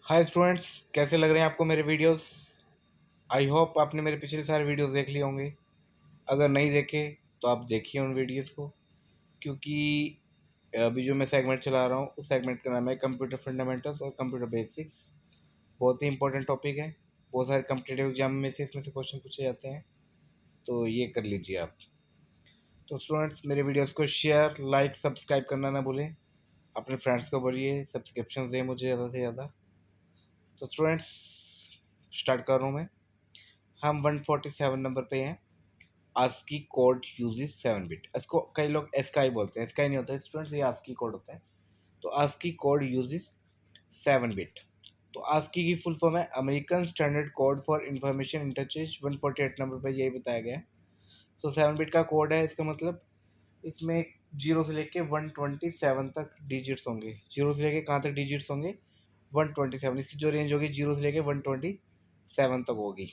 Hi students, कैसे लग रहे हैं आपको मेरे वीडियोस। आई होप आपने मेरे पिछले सारे वीडियोस देख लिए होंगे। अगर नहीं देखे तो आप देखिए उन वीडियोस को, क्योंकि अभी जो मैं सेगमेंट चला रहा हूँ उस सेगमेंट का नाम है कंप्यूटर फंडामेंटल्स और कंप्यूटर बेसिक्स। बहुत ही इंपॉर्टेंट टॉपिक है। बहुत सारे कम्पिटेटिव एग्जाम में से इसमें से क्वेश्चन पूछे जाते हैं, तो ये कर लीजिए आप। तो स्टूडेंट्स, मेरे वीडियोज़ को शेयर, लाइक, सब्सक्राइब करना ना भूलें। अपने फ्रेंड्स को बोलिए सब्सक्रिप्शन दें मुझे ज़्यादा से ज़्यादा। तो स्टूडेंट्स, स्टार्ट कर रहा हूँ मैं। हम 147 नंबर पे हैं। ASCII code uses 7 bit. इसको कई लोग एस्काई बोलते हैं। एस्काई नहीं होता है स्टूडेंट्स, ये ASCII कोड होता है। तो ASCII कोड यूजेस 7 बिट। तो ASCII की फुल फॉर्म है American standard code for information interchange. 148 number पर यही बताया गया है। तो 7 बिट का कोड है, इसका मतलब इसमें 0 से लेके 127 तक डिजिट्स होंगे। 0 से लेके कहाँ तक डिजिट्स होंगे? 127। इसकी जो रेंज होगी 0 से लेके 127 तक होगी,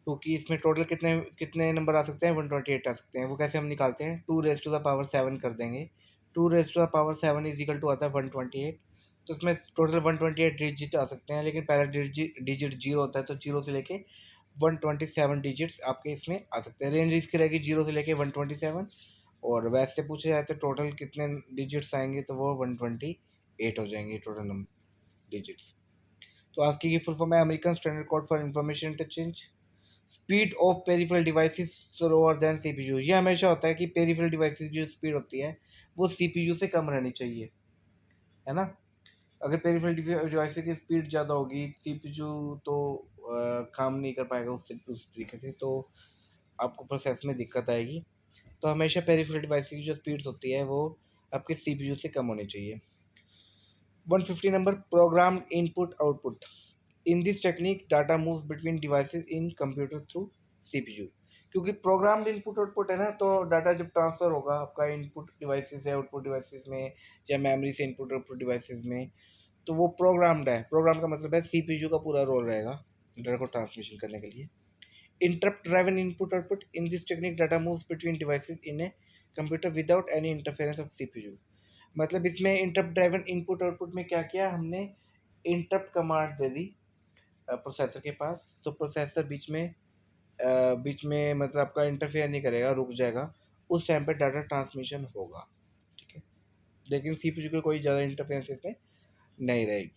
क्योंकि इसमें टोटल कितने कितने नंबर आ सकते हैं? 128 आ सकते हैं। वो कैसे हम निकालते हैं? 2 रेज़ टू द पावर 7 कर देंगे। 2 raise to the power 7 is equal to आता है 128। तो इसमें टोटल 128 डिजिट आ सकते हैं, लेकिन पहला डिजिट जीरो होता है, तो जीरो से लेके 127 डिजिट्स आपके इसमें आ सकते हैं। रेंज इसकी रहेगी 0 से लेके 127। और वैसे पूछा जाए तो टोटल कितने डिजिट्स आएंगे, तो वो 128 हो जाएंगे टोटल नंबर डिजिट्स। तो आज की फुल फॉर्म है American standard code for information interchange. Speed of peripheral devices slower then CPU. ये हमेशा होता है कि पेरिफेरल डिवाइसेस की जो स्पीड होती है वो सीपीयू से कम रहनी चाहिए, है ना। अगर पेरिफेरल डिवाइसेस की स्पीड ज़्यादा होगी, सीपीयू तो काम नहीं कर पाएगा उससे उस तरीके से, तो आपको प्रोसेस में दिक्कत आएगी। तो हमेशा पेरिफेरल डिवाइस की जो स्पीड होती है वो आपके सीपीयू से कम होनी चाहिए। 150 number, program input output. In this technique data moves between devices in computer through CPU. क्योंकि प्रोग्राम्ड इनपुट आउटपुट है ना, तो डाटा जब ट्रांसफर होगा आपका इनपुट डिवाइसेस है आउटपुट डिवाइसेस में, या मेमोरी से इनपुट आउटपुट डिवाइसेस में, तो वो प्रोग्राम्ड है। प्रोग्राम का मतलब है सीपीयू का पूरा रोल रहेगा डाटा को ट्रांसमिशन करने के लिए। Interrupt driven input output. In this technique data moves between devices in a computer without any interference of CPU. मतलब इसमें इंटरप्ट ड्राइवन इनपुट आउटपुट में क्या किया हमने? इंटरप्ट कमांड दे दी प्रोसेसर के पास, तो प्रोसेसर बीच में मतलब आपका इंटरफेयर नहीं करेगा, रुक जाएगा। उस टाइम पे डाटा ट्रांसमिशन होगा, ठीक है। लेकिन सीपीयू की कोई ज़्यादा इंटरफेरेंस इसमें नहीं रहेगी।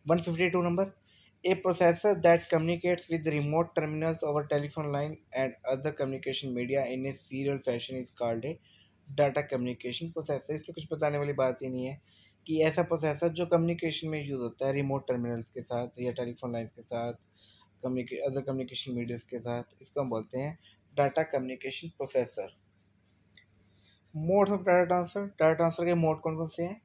152 number, A processor that communicates with remote terminals over telephone line and other communication media in A serial fashion is called a data communication processor. इसमें कुछ बताने वाली बात ही नहीं है कि ऐसा प्रोसेसर जो कम्युनिकेशन में यूज़ होता है रिमोट टर्मिनल्स के साथ या टेलीफोन लाइन्स के साथ, अदर कम्युनिकेशन मीडियाज के साथ, इसको हम बोलते हैं data communication processor. Modes of data transfer के मोड कौन कौन से हैं?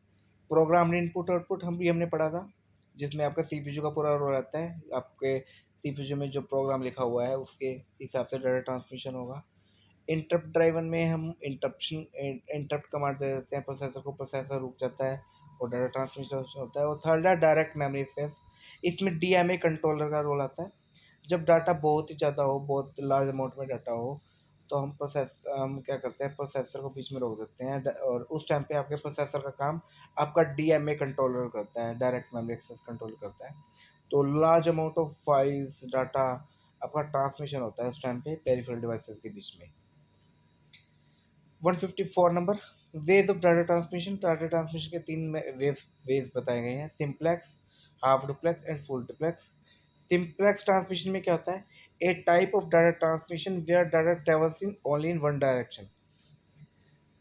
प्रोग्राम इनपुट आउटपुट हमने पढ़ा था, जिसमें आपका सीपीयू का पूरा रोल रहता है। आपके सीपीयू में जो प्रोग्राम लिखा हुआ है उसके हिसाब से डाटा ट्रांसमिशन होगा। इंटरप्ट ड्राइवन में हम इंटरप्ट कमांड दे देते हैं प्रोसेसर को, प्रोसेसर रुक जाता है और डाटा ट्रांसमिशन होता है। और थर्ड है डायरेक्ट मेमोरी एक्सेस। इसमें डीएमए कंट्रोलर का रोल आता है। जब डाटा बहुत ही ज़्यादा हो, बहुत लार्ज अमाउंट में डाटा हो, तो हम क्या करते हैं, प्रोसेसर को बीच में रोक देते हैं, और उस टाइम पे आपके प्रोसेसर का काम आपका डीएमए कंट्रोलर करता है, डायरेक्ट मेमोरी एक्सेस कंट्रोल करता है। तो large amount of files data आपका ट्रांसमिशन होता है उस टाइम पे पेरिफेरल डिवाइसेस के बीच में। 154 number, ways of data transmission. Data transmission के 3 वेज बताए गए हैं, simplex, half duplex and full duplex. Simplex transmission में क्या होता है? A type of data transmission where data travels in only in one direction.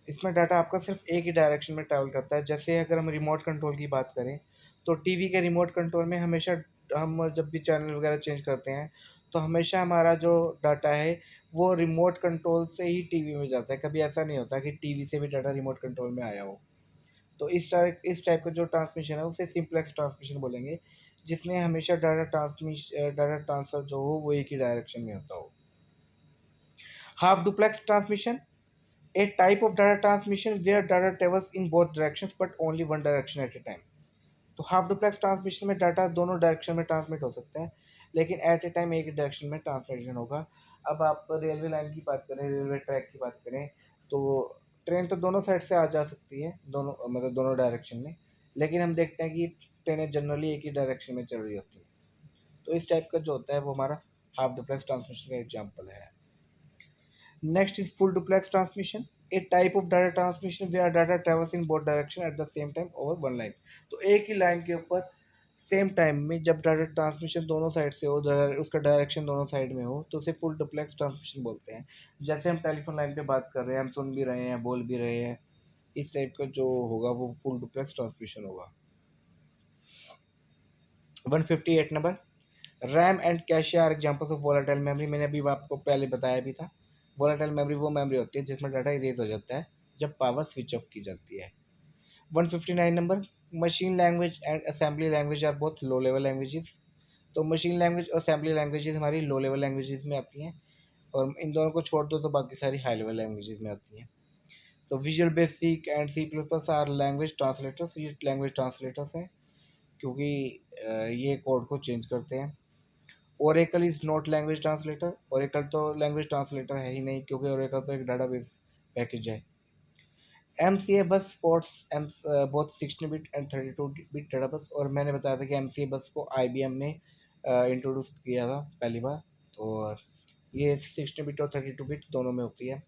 इसमें डाटा आपका सिर्फ एक ही डायरेक्शन में ट्रैवल करता है। जैसे अगर हम रिमोट कंट्रोल की बात करें, तो टीवी के रिमोट कंट्रोल में हमेशा हम जब भी चैनल वगैरह चेंज करते हैं, तो हमेशा हमारा जो डाटा है वो रिमोट कंट्रोल से ही टीवी में जाता है। कभी ऐसा नहीं होता कि टीवी से भी डाटा रिमोट कंट्रोल में आया हो। तो इस टाइप का जो ट्रांसमिशन है उसे सिंप्लेक्स ट्रांसमिशन बोलेंगे, जिसमें हमेशा डाटा ट्रांसफ़र जो हो वो एक ही डायरेक्शन में होता हो। Half duplex transmission, a type of data transmission where data travels in both directions but only one direction at a time। तो हाफ डुप्लेक्स ट्रांसमिशन में डाटा दोनों डायरेक्शन में ट्रांसमिट हो सकता है, लेकिन एट ए टाइम एक डायरेक्शन में ट्रांसमिशन होगा। अब आप रेलवे लाइन की बात करें, रेलवे ट्रैक की बात करें, तो ट्रेन तो दोनों साइड से आ जा सकती है, दोनों मतलब दोनों डायरेक्शन में, लेकिन हम देखते हैं कि ट्रेनें जनरली एक ही डायरेक्शन में चल रही होती हैं। तो इस टाइप का जो होता है वो हमारा हाफ डुप्लेक्स ट्रांसमिशन का एग्जाम्पल है। Next is full duplex transmission, a type of data transmission where data travels in both direction at the same time over one line. तो एक ही लाइन के ऊपर सेम टाइम में जब डाटा ट्रांसमिशन दोनों side से हो, उसका डायरेक्शन दोनों साइड में हो, तो उसे फुल डुप्लेक्स ट्रांसमिशन बोलते हैं। जैसे हम टेलीफोन लाइन पे बात कर रहे हैं, हम सुन भी रहे हैं, बोल भी रहे हैं, इस टाइप का जो होगा वो फुल डुप्लेक्स ट्रांसमिशन होगा। 158 number, RAM and cache are examples of volatile memory. मैंने अभी आपको पहले बताया भी था, वोलेटाइल मेमोरी वो मेमोरी होती है जिसमें डाटा इरेज हो जाता है जब पावर स्विच ऑफ की जाती है। 159 number, machine language and assembly language are both low level languages. तो मशीन लैंग्वेज और असेंबली लैंग्वेजेस हमारी लो लेवल लैंग्वेजेस में आती हैं, और इन दोनों को छोड़ दो तो बाकी सारी हाई लेवल लैंग्वेजेस में आती हैं। तो visual basic and C plus plus are language translators, ये लैंग्वेज ट्रांसलेटर्स हैं क्योंकि ये कोड को चेंज करते हैं। Oracle is not language translator, Oracle तो लैंग्वेज ट्रांसलेटर है ही नहीं क्योंकि ओरेकल तो एक डाटाबेस पैकेज है। M C A bus supports um both 16 bit and 32 bit data bus, और मैंने बताया था कि एम सी ए बस को आई बी एम ने इंट्रोड्यूस किया था पहली बार, और ये 16 बिट और 32 बिट दोनों में होती है।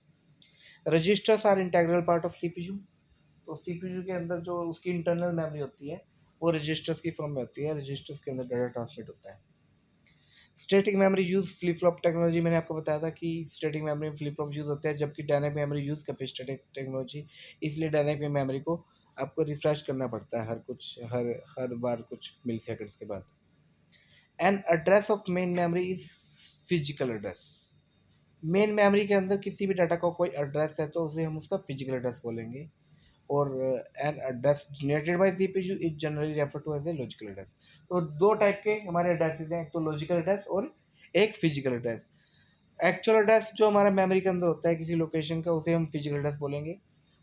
Registers are integral part of C P U. तो सी पी यू के अंदर जो उसकी इंटरनल मेमोरी होती है वो रजिस्टर्स की फॉर्म में होती है, रजिस्टर्स के अंदर डाटा ट्रांसमिट होता है। Static memory use flip flop technology, मैंने आपको बताया था कि स्टैटिक मेमोरी में फ्लिप फ्लॉप यूज होता है, जबकि dynamic memory use capacitive technology. इसलिए डायनेमिक मेमोरी को आपको रिफ्रेश करना पड़ता है हर बार कुछ मिली सेकंड्स के बाद। An address of main memory is physical address. Main memory के अंदर किसी भी डाटा का कोई एड्रेस है तो उसे हम उसका फिजिकल एड्रेस बोलेंगे, और an address generated by CPU is generally refer to as a logical address. तो दो टाइप के हमारे एड्रेसेस हैं, एक तो लॉजिकल एड्रेस और एक फिजिकल एड्रेस। एक्चुअल एड्रेस जो हमारा मेमोरी के अंदर होता है किसी लोकेशन का, उसे हम फिजिकल एड्रेस बोलेंगे,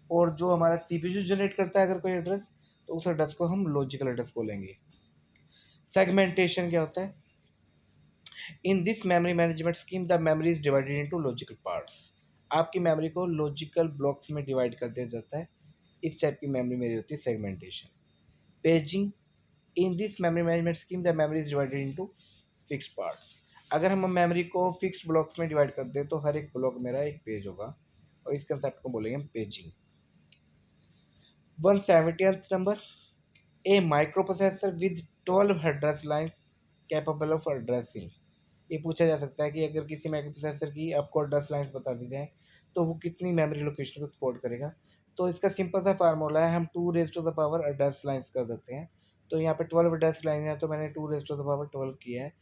और जो हमारा सीपीयू जनरेट करता है अगर कोई एड्रेस, तो उस एड्रेस को हम लॉजिकल एड्रेस बोलेंगे। सेगमेंटेशन क्या होता है? In this memory management scheme the memory is divided into logical parts. आपकी मेमोरी को लॉजिकल ब्लॉक्स में डिवाइड कर दिया जाता है, इस टाइप की मेमोरी मेरी होती है segmentation. Paging, in this memory management scheme the memory is divided into fixed parts. अगर हम मेमोरी को फिक्स्ड ब्लॉक्स में डिवाइड कर दें तो हर एक ब्लॉक मेरा एक पेज होगा, और इस कंसेप्ट को बोलेंगे हम paging. 170th number, A micro processor with 12 address lines capable of addressing. ये पूछा जा सकता है कि अगर किसी माइक्रो प्रोसेसर की आपको एड्रेस लाइन्स बता दी जाए तो वो कितनी मेमोरी लोकेशन को सपोर्ट करेगा। तो इसका सिंपल सा फार्मूला है, हम 2 raise to the power address lines कर देते हैं। तो यहाँ पे 12 एड्रेस लाइन है तो मैंने 2 रेज़ टू द पावर 12 किया है।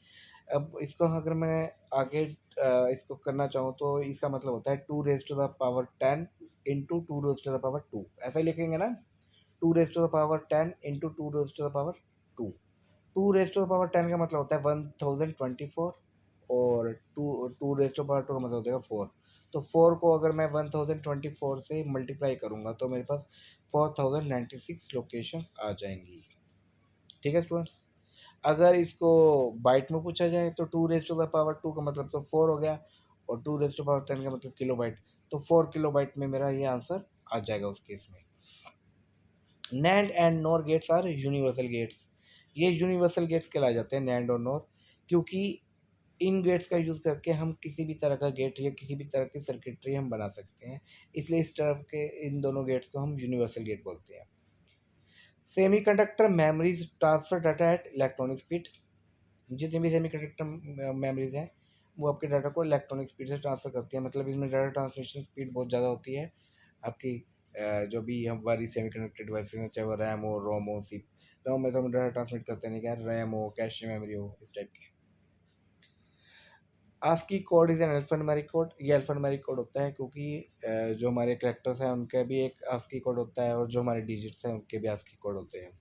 अब इसको अगर मैं आगे इसको करना चाहूँ तो इसका मतलब होता है 2 raise to the power 10 into 2 raise to the power 2, ऐसा ही लिखेंगे ना, 2 raise to the power 10 into 2 raise to the power 2। 2 raise to the power 10 का मतलब होता है 1024, और टू रेज़ टू पावर 2 का मतलब हो जाएगा 4। तो 4 को अगर मैं 1024 से मल्टीप्लाई करूँगा तो मेरे पास 4096 लोकेशन आ जाएंगी। ठीक है स्टूडेंट्स, अगर इसको बाइट में पूछा जाए तो 2 रेज़ टू द पावर 2 का मतलब तो 4 हो गया, और 2 रेज़ टू पावर 10 का मतलब किलो बाइट, तो 4 किलो बाइट में मेरा ये आंसर आ जाएगा उस केस में। NAND and NOR gates are universal gates. ये यूनिवर्सल गेट्स कहलाए जाते हैं, नैंड और नॉर, क्योंकि इन गेट्स का यूज़ करके हम किसी भी तरह का गेट या किसी भी तरह की सर्किटरी हम बना सकते हैं, इसलिए इस तरह के इन दोनों गेट्स को हम यूनिवर्सल गेट बोलते हैं। Semiconductor memories transfer data at electronic speed. जितनी भी सेमीकंडक्टर मेमोरीज हैं वो आपके डाटा को इलेक्ट्रॉनिक स्पीड से ट्रांसफ़र करती है, मतलब इसमें डाटा ट्रांसमिशन स्पीड बहुत ज़्यादा होती है। आपकी जो भी हमारी सेमीकंडक्टर डिवाइसेस हैं, चाहे वो रैम हो, रोम हो, सी रोम में तो हम डाटा ट्रांसमिट करते नहीं, क्या रैम हो, कैश मेमोरी हो, इस टाइप की। ASCII code is an alphanumeric code. ये अल्फान्यूमेरिक कोड होता है क्योंकि जो हमारे कैरेक्टर्स हैं उनका भी एक आस्की कोड होता है, और जो हमारे डिजिट्स हैं उनके भी आस्की कोड होते हैं।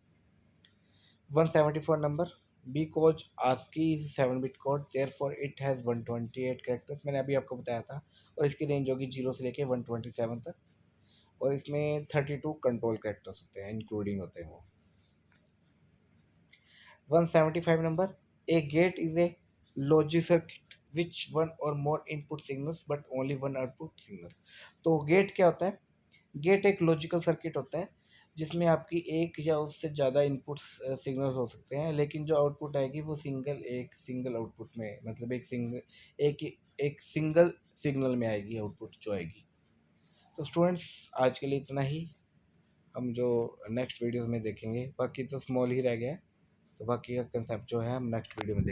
174 number, because ASCII is 7 bit code therefore it has 128 characters. मैंने अभी आपको बताया था, और इसकी रेंज होगी 0 से लेके 127 तक, और इसमें 32 कंट्रोल कैरेक्टर्स होते हैं, इंक्लूडिंग होते हैं वो। 175 number, a gate is a logic circuit which one और more input signals but only one output signal. तो गेट क्या होता है? गेट एक लॉजिकल सर्किट होता है जिसमें आपकी एक या उससे ज़्यादा इनपुट सिग्नल हो सकते हैं, लेकिन जो आउटपुट आएगी वो एक सिंगल आउटपुट में, मतलब एक सिंगल सिग्नल में आएगी आउटपुट जो आएगी। तो स्टूडेंट्स आज के लिए इतना ही, हम जो नेक्स्ट वीडियोस में देखेंगे, बाकी तो स्मॉल ही रह गया है, तो बाकी का कंसेप्ट जो है हम नेक्स्ट वीडियो में देखेंगे।